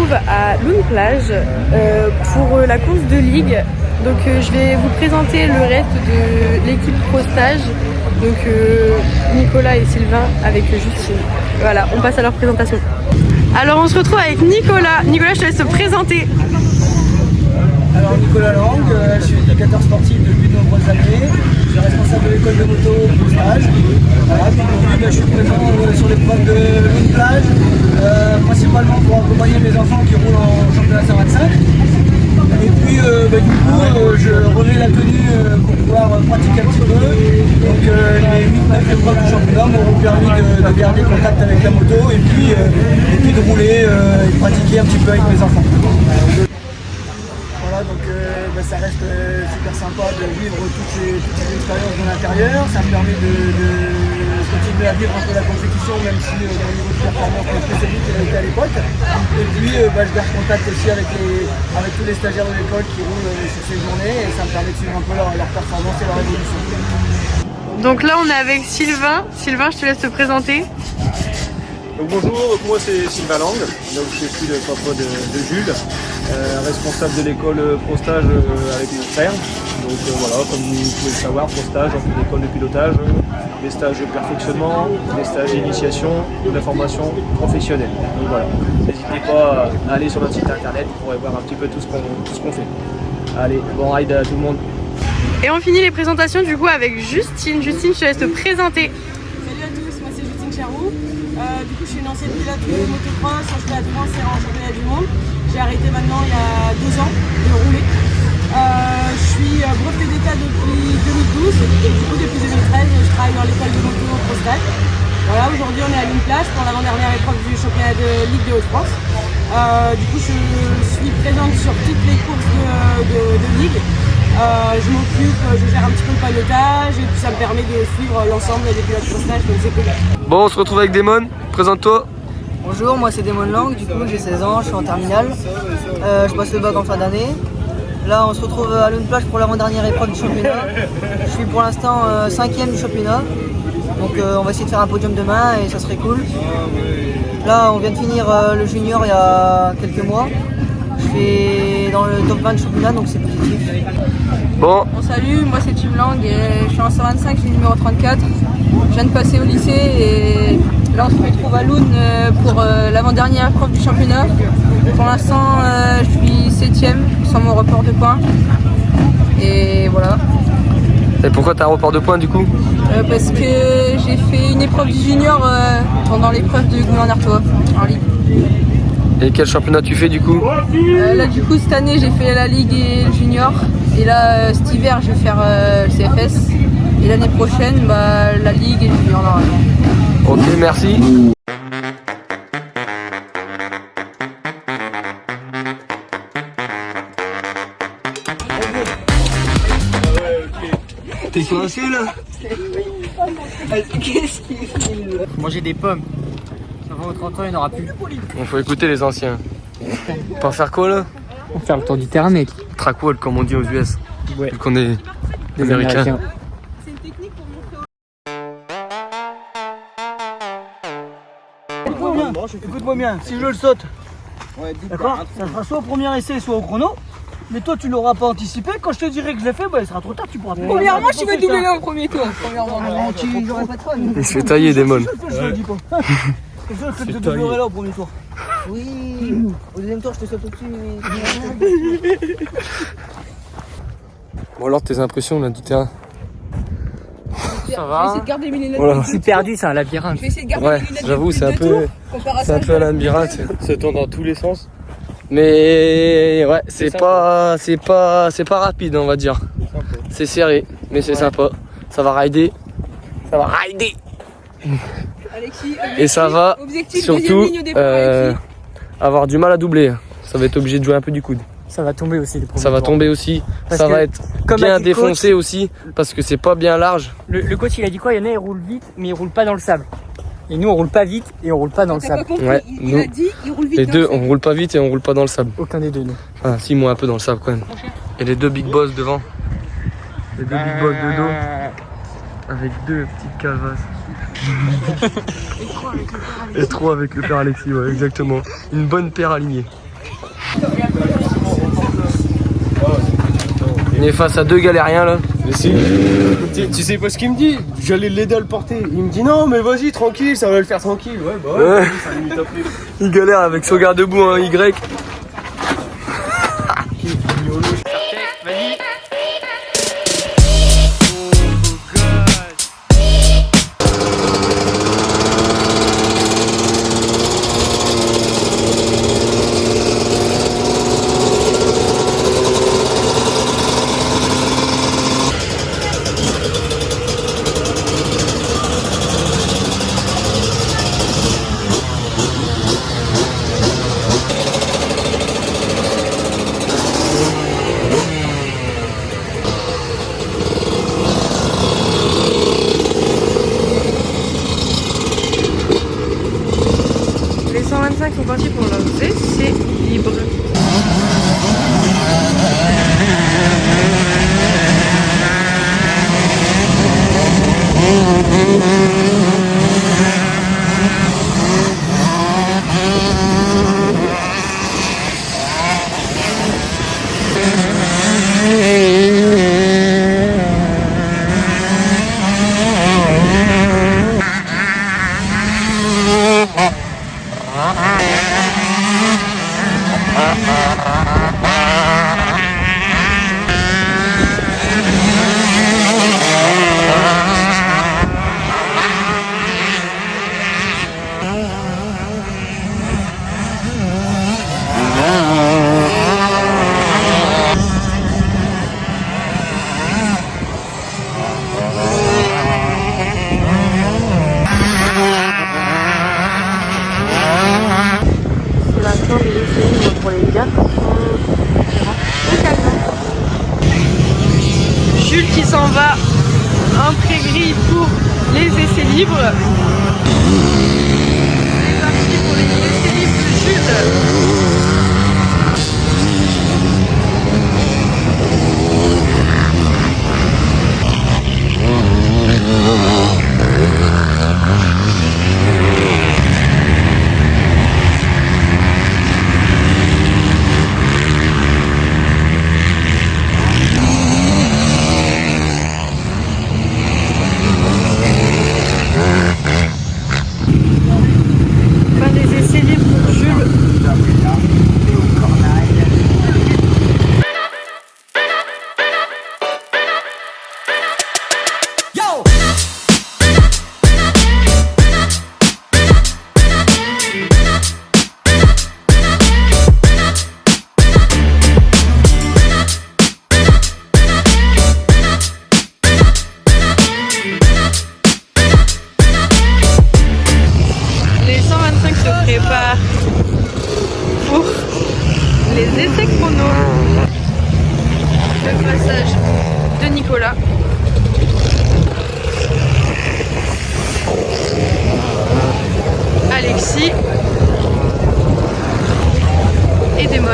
retrouve à Loun Plage pour la course de ligue. Donc je vais vous présenter le reste de l'équipe Pro Stage. Donc Nicolas et Sylvain avec Justine. Voilà, on passe à leur présentation. Alors on se retrouve avec Nicolas. Nicolas, je te laisse te présenter. Alors Nicolas Lang, je suis éducateur sportif depuis de nombreuses années. Je suis responsable de l'école de moto Pro Stage. Voilà, puis aujourd'hui, je suis présent sur l'épreuve de Loun Plage, principalement pour accompagner mes enfants qui roulent en championnat 125. Et puis du coup, je remets la tenue pour pouvoir pratiquer un petit peu. Donc les 8-9 épreuves du championnat m'auront permis de garder contact avec la moto et puis de rouler et pratiquer un petit peu avec mes enfants. Voilà, donc ça reste super sympa de vivre toutes ces expériences de l'intérieur. Ça me permet de continuer à vivre un peu la compétition, même si au niveau de performance, c'est celui qui a été à l'époque. Et puis je garde contact aussi avec tous les stagiaires de l'école qui roulent sur ces journées et ça me permet de suivre un peu leur performance et leur évolution. Donc là on est avec Sylvain. Sylvain, je te laisse te présenter. Donc bonjour, moi c'est Sylvain Lang, donc je suis le papa de Jules, responsable de l'école Pro Stage avec mon frère. Donc voilà, comme vous pouvez le savoir, Pro Stage, on fait une école de pilotage, des stages de perfectionnement, des stages d'initiation, de la formation professionnelle. Donc voilà, n'hésitez pas à aller sur notre site internet, vous pourrez voir un petit peu tout ce qu'on fait. Allez, bon ride à tout le monde. Et on finit les présentations du coup avec Justine. Justine, je te laisse te présenter. Salut à tous, moi c'est Justine Charroux. Du coup je suis une ancienne pilote de motocross, en championnat de France et en championnat du monde. J'ai arrêté maintenant il y a 2 ans de rouler. Je suis brevetée d'état depuis 2012 et du coup depuis 2013 je travaille dans l'école de moto Pro Stage. Voilà, aujourd'hui on est à Loun Plage pour l'avant-dernière épreuve du championnat de Ligue de Hauts-de-France. Du coup je suis présente sur toutes les courses de Ligue. Je m'occupe, je gère un petit peu le pilotage et puis ça me permet de suivre l'ensemble des pilotes Pro Stage, donc c'est cool. Bon, on se retrouve avec Damon, présente-toi. Bonjour, moi c'est Damon Lang, du coup j'ai 16 ans, je suis en terminale. Je passe le bac en fin d'année. Là on se retrouve à Loun Plage pour l'avant-dernière épreuve du championnat. Je suis pour l'instant 5e du championnat. Donc on va essayer de faire un podium demain et ça serait cool. Là on vient de finir le junior il y a quelques mois. Je suis dans le top 20 du championnat donc c'est positif. Bon, Salut, moi c'est Tim Lang et je suis en 125, je suis numéro 34. Je viens de passer au lycée et là on se retrouve à Loun pour l'avant-dernière épreuve du championnat. Pour l'instant je suis 7e sans mon report de points. Et voilà. et pourquoi t'as un report de points du coup? Parce que j'ai fait une épreuve du junior pendant l'épreuve de Gouin-Artois en ligue. Et quel championnat tu fais du coup? Là du coup cette année j'ai fait la ligue et le junior. Et là cet hiver je vais faire le CFS. Et l'année prochaine la ligue et le junior normalement. Ok, merci. T'es coincé là? Qu'est-ce qu'il fait? Manger des pommes. Avant 30 ans il n'y en aura plus. On faut écouter les anciens. Pour faire quoi là? On va faire le tour du terrain mec. Track wall comme on dit aux US. Ouais. Vu qu'on est Des américains. C'est une technique pour montrer. Écoute-moi bien, si je le saute, d'accord, ça sera soit au premier essai, soit au chrono. Mais toi, tu l'auras pas anticipé. Quand je te dirai que je l'ai fait, il sera trop tard, tu pourras pas. Premièrement je vais doubler là au premier tour. Premièrement. Non, j'aurai pas de fun. Il se fait tailler Damon. Je le dis pas. C'est sûr que je te doublerai là au premier tour. Oui, au deuxième tour, je te saute au-dessus. Bon alors tes impressions là du terrain? Ça va. Je vais essayer de garder mes lunettes. Voilà. Je suis perdu, c'est un labyrinthe. Je vais essayer de garder Ouais, mes lunettes. j'avoue c'est un peu peu un labyrinthe, ça tourne dans tous les sens. Mais ouais, c'est pas rapide on va dire. C'est serré, mais c'est sympa. Ça va rider. Alexis, Et ça va objectif, surtout deuxième ligne au départ, Alexis. avoir du mal à doubler. Ça va être obligé de jouer un peu du coude. Ça va tomber aussi. Ça va tomber aussi. Parce ça que, va être comme a bien dit le coach, défoncé aussi parce que c'est pas bien large. Le coach il a dit quoi? Il y en a, ils roulent vite, mais ils roulent pas dans le sable. Et nous on roule pas vite et on roule pas dans le T'as pas sable. compris, Ouais, il nous, a dit, il roule vite. Les dans deux, le on sable. roule pas vite et on roule pas dans le sable. Aucun des deux nous. Ah si, moi un peu dans le sable quand même. Et les deux big boss devant. Les deux big boss de dos. Avec deux petites calvasses. Et trois avec le père Alexis, ouais, exactement. Une bonne paire alignée. On est face à deux galériens là. Mais tu sais pas ce qu'il me dit? J'allais l'aider à le porter. Il me dit non mais vas-y tranquille, ça va le faire tranquille. Ouais bah ouais. Ça limite après. Il galère avec son garde-boue en Y. Vas-y. Les 125 sont partis pour leurs essais libres. C'est la fin des essais libres pour les garçons. Jules qui s'en va en pré-grille pour les essais libres. C'est parti pour les essais libres de Jules. Fin des essais libres pour Jules. Les 125 se préparent pour les essais chrono. Le passage de Nicolas. Alexis et Démon.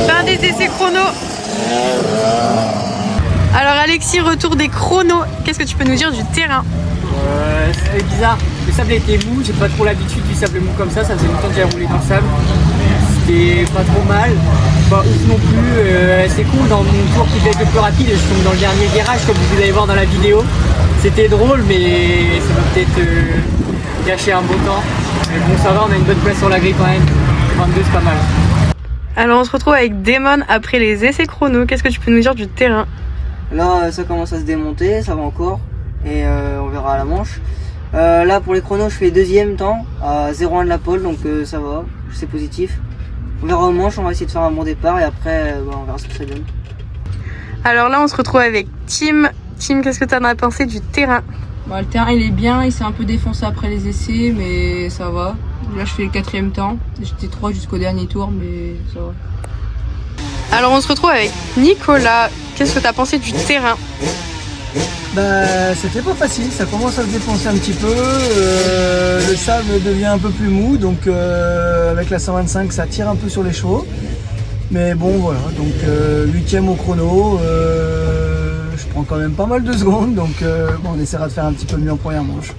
Fin des essais chrono. Alors Alexis, retour des chronos. Qu'est-ce que tu peux nous dire du terrain? C'est bizarre. Le sable était mou, j'ai pas trop l'habitude du sable mou comme ça faisait longtemps que j'ai roulé dans le sable. c'était pas trop mal, pas ouf non plus. C'est cool, dans mon tour qui devait être le plus rapide, je tombe dans le dernier virage comme vous allez voir dans la vidéo. C'était drôle, mais ça va peut-être gâcher un beau temps. Mais bon, ça va, on a une bonne place sur la grille quand même. 22, c'est pas mal. Alors on se retrouve avec Damon après les essais chrono. Qu'est-ce que tu peux nous dire du terrain? Là ça commence à se démonter, ça va encore et on verra à la manche. Là pour les chronos je fais deuxième temps à 0,1 de la pole, donc ça va, c'est positif. On verra aux manches, on va essayer de faire un bon départ et après on verra ce que ça donne. Alors là on se retrouve avec Tim. Tim, qu'est-ce que tu en as pensé du terrain? Le terrain il est bien, il s'est un peu défoncé après les essais mais ça va. Là je fais le 4e temps, j'étais 3 jusqu'au dernier tour mais ça va. Alors on se retrouve avec Nicolas. Qu'est-ce que tu as pensé du terrain? Bah, c'était pas facile, ça commence à se défoncer un petit peu, le sable devient un peu plus mou, donc avec la 125 ça tire un peu sur les chevaux. Mais bon voilà, donc 8e au chrono, je prends quand même pas mal de secondes, donc bon, on essaiera de faire un petit peu mieux en première manche.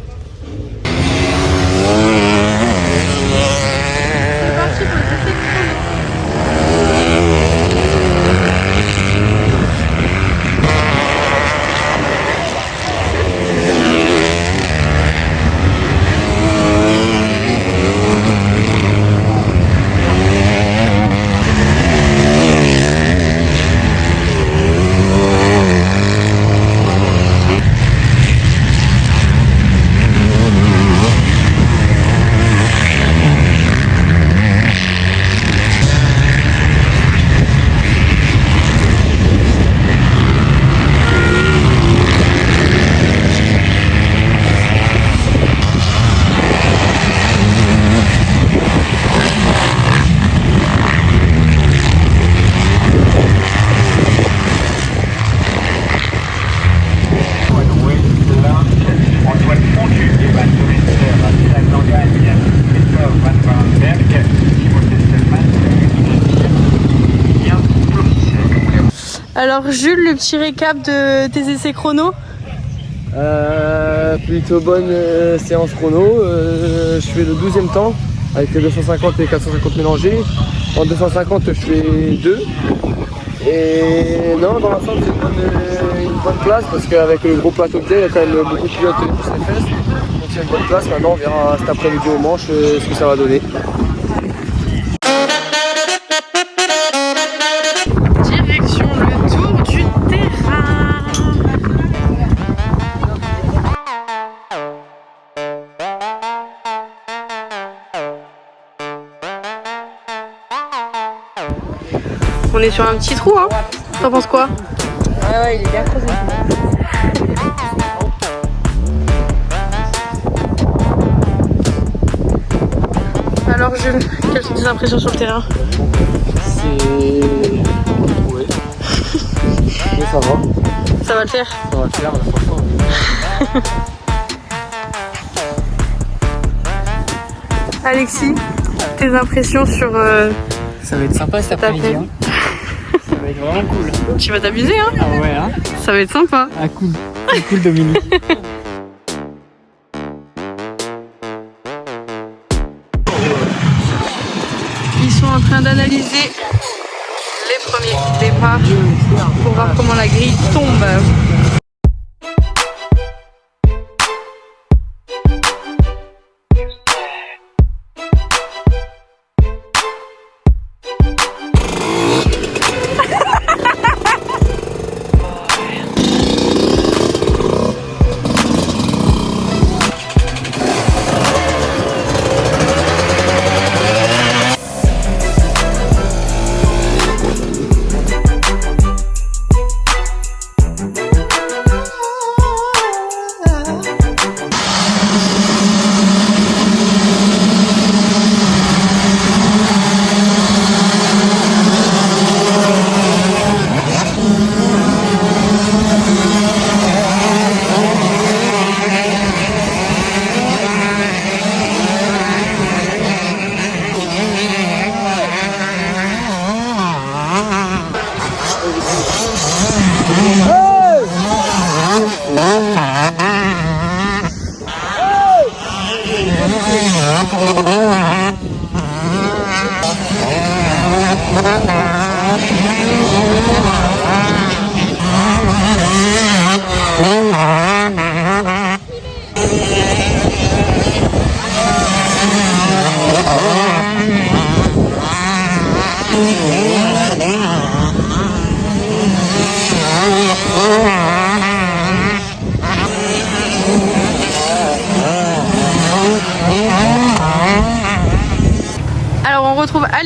Alors Jules, le petit récap de tes essais chrono? Plutôt bonne séance chrono. Je fais le 12e temps avec les 250 et 450 mélangés. En 250 je fais 2. Et non, dans l'ensemble c'est une bonne place parce qu'avec le gros plateau que il y a quand même beaucoup de pilotes qui se fesses. Donc c'est une bonne place. Maintenant on verra cet après-midi au manche ce que ça va donner. Direction le tour du terrain. On est sur un petit trou, hein? T'en penses quoi? Ouais, il est bien creusé. Alors Jules, quelles sont tes impressions sur le terrain? C'est... ouais. Mais ça va. Ça va le faire? Ça va le faire, franchement. Alexis, tes impressions sur... Ça va être sympa cet après-midi. Hein. Ça va être vraiment cool. Tu vas t'amuser, hein? Ah ouais, hein? Ça va être sympa. Ah cool. C'est cool Dominique. Ils sont en train d'analyser les premiers départs pour voir comment la grille tombe.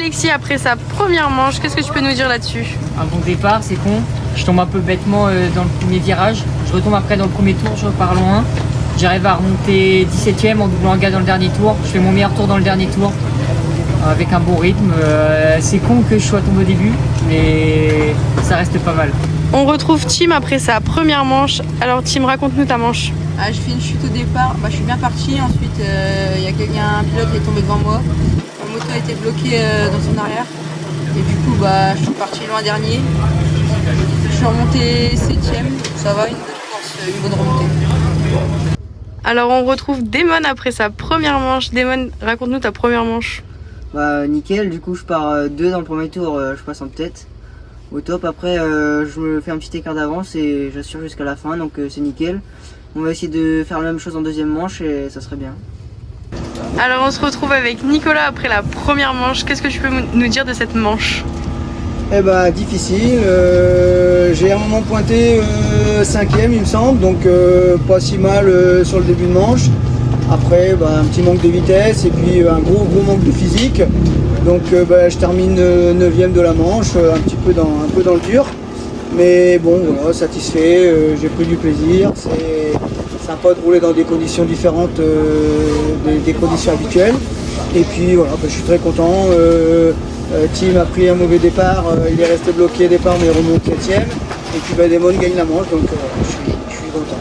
Alexis, après sa première manche, qu'est-ce que tu peux nous dire là-dessus? Un bon départ, c'est con. Je tombe un peu bêtement dans le premier virage. Je retombe après dans le premier tour, je repars loin. J'arrive à remonter 17ème en doublant un gars dans le dernier tour. Je fais mon meilleur tour dans le dernier tour avec un bon rythme. C'est con que je sois tombé au début, mais ça reste pas mal. On retrouve Tim après sa première manche. Alors Tim, raconte-nous ta manche. Ah, je fais une chute au départ, je suis bien parti. Ensuite, il y a un pilote qui est tombé devant moi. Ma moto a été bloquée dans son arrière. Et du coup, je suis parti loin dernier. Je suis remonté 7ème. Ça va, une bonne remontée. Alors on retrouve Damon après sa première manche. Damon, raconte-nous ta première manche. Nickel, du coup je pars 2 dans le premier tour, je passe en tête. Au top, après je me fais un petit écart d'avance et j'assure jusqu'à la fin, donc c'est nickel. On va essayer de faire la même chose en deuxième manche et ça serait bien. Alors on se retrouve avec Nicolas après la première manche. Qu'est-ce que tu peux nous dire de cette manche? Difficile. J'ai un moment pointé 5ème il me semble, donc pas si mal sur le début de manche. Après un petit manque de vitesse et puis un gros manque de physique. Donc je termine 9ème de la manche, un peu dans le dur. Mais bon voilà, satisfait, j'ai pris du plaisir. C'est sympa de rouler dans des conditions différentes des conditions habituelles. Et puis voilà, je suis très content. Tim a pris un mauvais départ, il est resté bloqué au départ mais il remonte 7ème. Et puis Damon gagne la manche, donc je suis content.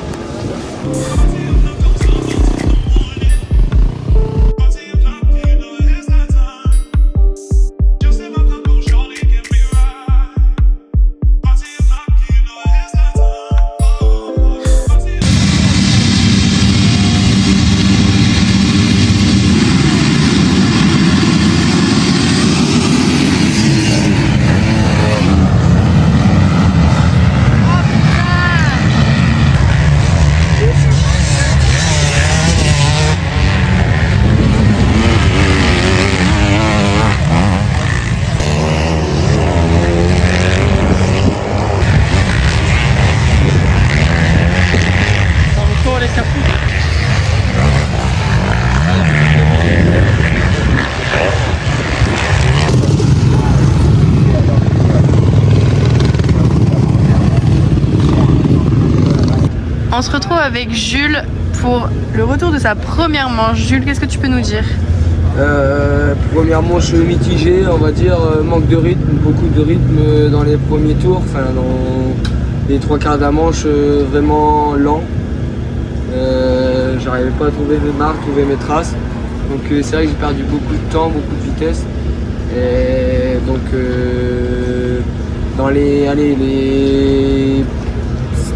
On se retrouve avec Jules pour le retour de sa première manche. Jules, qu'est-ce que tu peux nous dire? Première manche mitigée, on va dire, manque de rythme, beaucoup de rythme dans les premiers tours, dans les 3/4 de la manche, vraiment lent. J'arrivais pas à trouver mes marques, trouver mes traces. Donc c'est vrai que j'ai perdu beaucoup de temps, beaucoup de vitesse. Et donc dans les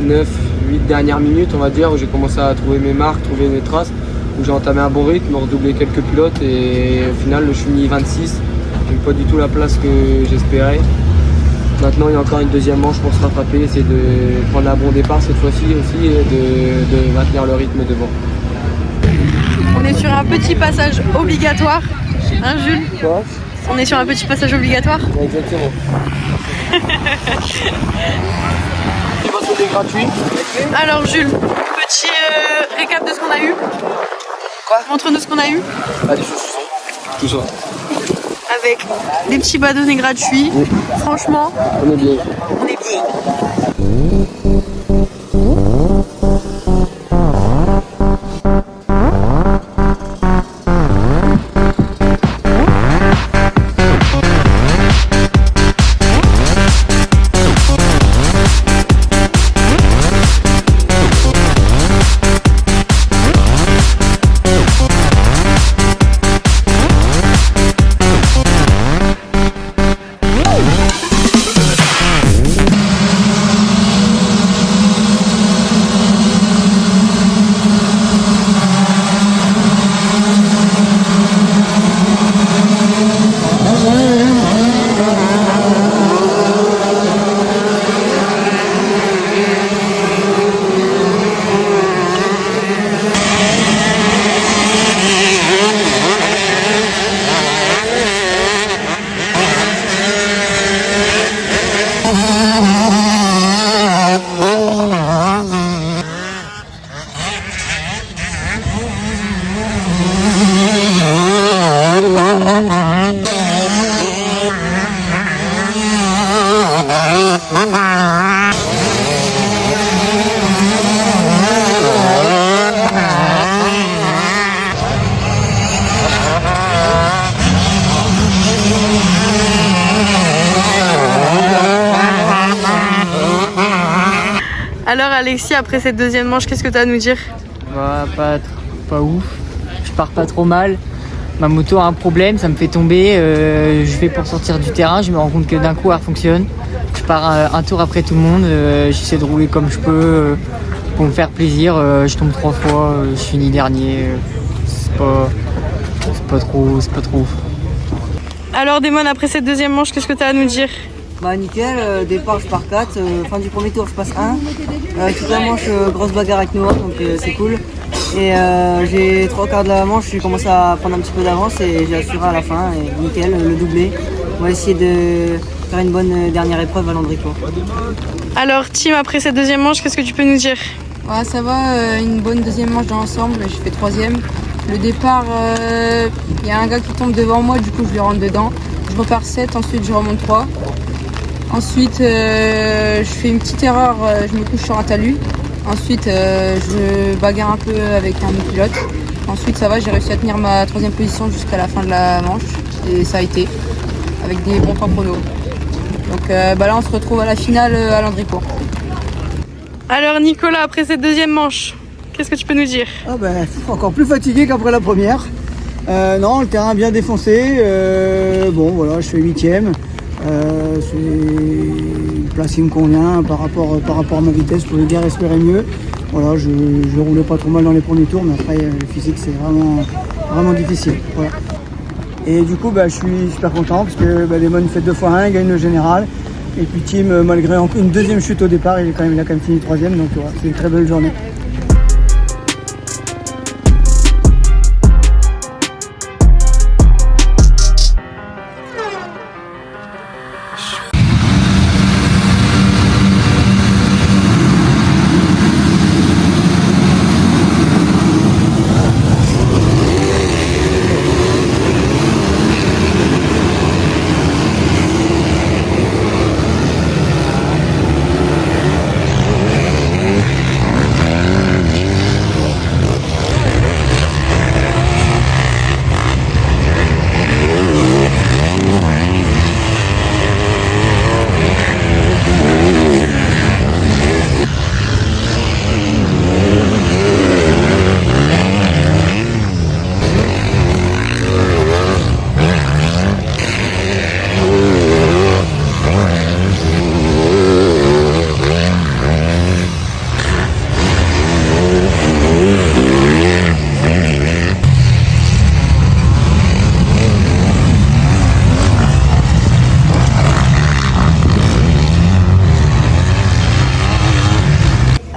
9-8 dernières minutes, on va dire, où j'ai commencé à trouver mes marques, trouver mes traces, où j'ai entamé un bon rythme, redoublé quelques pilotes et au final je suis mis 26, donc pas du tout la place que j'espérais. Maintenant il y a encore une deuxième manche pour se rattraper, c'est de prendre un bon départ cette fois-ci aussi et de maintenir le rythme devant. On est sur un petit passage obligatoire, hein Jules? Quoi? On est sur un petit passage obligatoire? Ouais, exactement. Petit bâtonnet gratuit. Alors Jules, petit récap de ce qu'on a eu. Quoi? Montre-nous ce qu'on a eu. Ah, des choses, tout ça. Avec des petits bâtonnets gratuits. Oui. Franchement, on est bien. On est bien. Alexis, après cette deuxième manche, qu'est-ce que tu as à nous dire? Bah, pas ouf. Je pars pas trop mal. Ma moto a un problème, ça me fait tomber. Je vais pour sortir du terrain, je me rends compte que d'un coup elle fonctionne. Je pars un tour après tout le monde. J'essaie de rouler comme je peux pour me faire plaisir. Je tombe 3 fois, je finis dernier. C'est pas trop ouf. Alors Damon, après cette deuxième manche, qu'est-ce que tu as à nous dire? Bah nickel, départ je pars 4, fin du premier tour je passe 1. Toute la manche, grosse bagarre avec Noah, donc c'est cool. Et j'ai 3/4 de la manche, j'ai commencé à prendre un petit peu d'avance et j'ai assuré à la fin. Et nickel, le doublé. On va essayer de faire une bonne dernière épreuve à Landricourt. Alors Tim, après cette deuxième manche, qu'est-ce que tu peux nous dire? Ouais, ça va, une bonne deuxième manche dans l'ensemble, j'ai fait 3e. Le départ, il y a un gars qui tombe devant moi, du coup je lui rentre dedans. Je repars 7, ensuite je remonte 3. Ensuite, je fais une petite erreur, je me couche sur un talus. Ensuite, je bagarre un peu avec un autre pilote. Ensuite, ça va, j'ai réussi à tenir ma 3e position jusqu'à la fin de la manche. Et ça a été, avec des bons temps chrono. Donc là, on se retrouve à la finale à Landricourt. Alors Nicolas, après cette deuxième manche, qu'est-ce que tu peux nous dire? Ah ben, encore plus fatigué qu'après la première. Non, le terrain bien défoncé. Bon, voilà, je fais 8e. C'est une place qui me convient par rapport à ma vitesse. Je pouvais bien espérer mieux. Voilà, je roulais pas trop mal dans les premiers tours, mais après le physique c'est vraiment difficile. Voilà. Et du coup, je suis super content parce que Damon fait 2x1, il gagne le général. Et puis Tim, malgré une deuxième chute au départ, il a quand même fini 3e, donc voilà, c'est une très belle journée.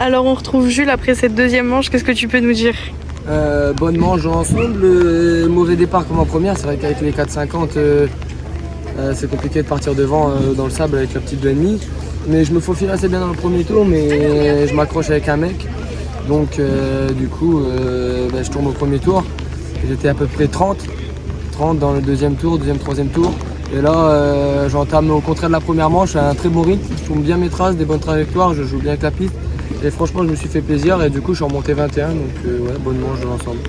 Alors on retrouve Jules après cette deuxième manche, qu'est-ce que tu peux nous dire? Bonne manche dans l'ensemble, mauvais départ comme en première. C'est vrai qu'avec les 4,50 c'est compliqué de partir devant dans le sable avec la petite 2,5. Mais je me faufile assez bien dans le premier tour, mais je m'accroche avec un mec. Donc du coup je tourne au premier tour. J'étais à peu près 30 dans le deuxième tour, troisième tour. Et là j'entame au contraire de la première manche un très bon rythme. Je tourne bien mes traces, des bonnes trajectoires, je joue bien avec la piste. Et franchement je me suis fait plaisir et du coup je suis remonté 21, donc ouais, bonne manche de l'ensemble.